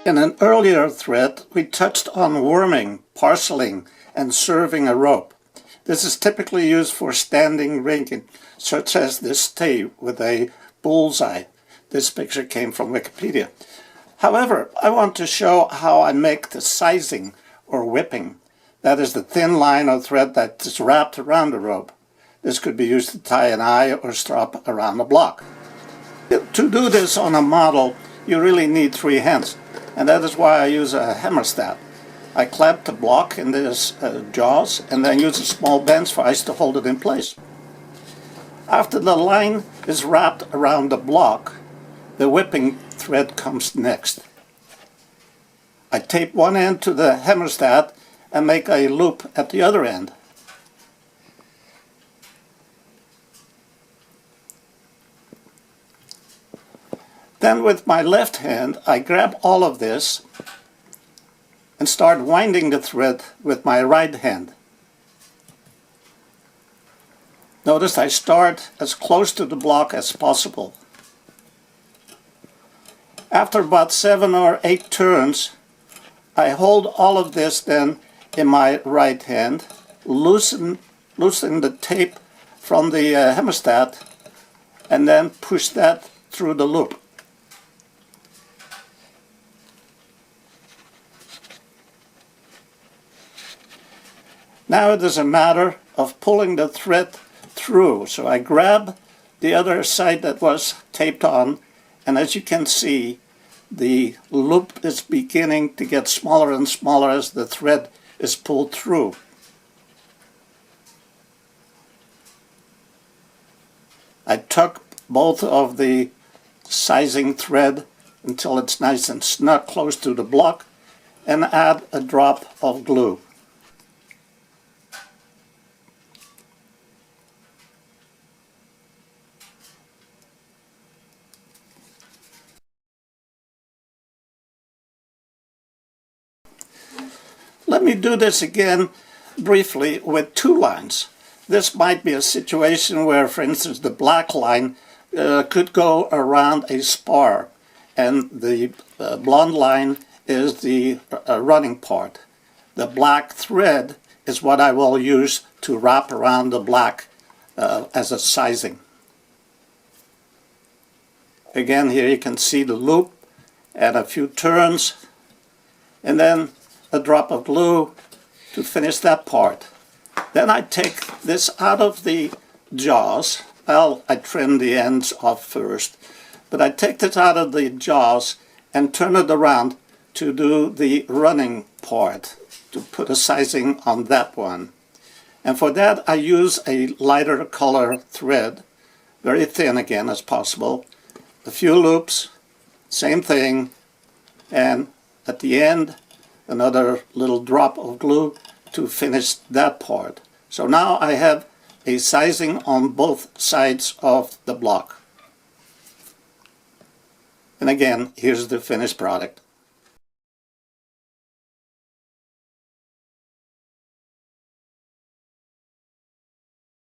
In an earlier thread, we touched on worming, parceling, and serving a rope. This is typically used for standing rigging, such as this stay with a bullseye. This picture came from Wikipedia. However, I want to show how I make the sizing or whipping. That is the thin line or thread that is wrapped around the rope. This could be used to tie an eye or strap around a block. To do this on a model, you really need 3 hands, and that is why I use a hammerstad. I clamp the block in this jaws and then use a small bench vise to hold it in place. After the line is wrapped around the block, the whipping thread comes next. I tape one end to the hammerstad and make a loop at the other end. Then with my left hand I grab all of this and start winding the thread with my right hand. Notice I start as close to the block as possible. After about 7 or 8 turns, I hold all of this then in my right hand, loosen the tape from the hammerstad, and then push that through the loop. Now it is a matter of pulling the thread through. So I grab the other side that was taped on, and as you can see, the loop is beginning to get smaller and smaller as the thread is pulled through. I tuck both of the sizing thread until it's nice and snug close to the block and add a drop of glue. Let me do this again briefly with 2 lines. This might be a situation where, for instance, the black line could go around a spar, and the blonde line is the running part. The black thread is what I will use to wrap around the black as a sizing. Again, here you can see the loop and a few turns, and then a drop of glue to finish that part. Then I take this out of the jaws. Well, I trim the ends off first, but I take this out of the jaws and turn it around to do the running part, to put a sizing on that one. And for that I use a lighter color thread, very thin again as possible, a few loops, same thing, and at the end another little drop of glue to finish that part. So now I have a sizing on both sides of the block. And again, here's the finished product.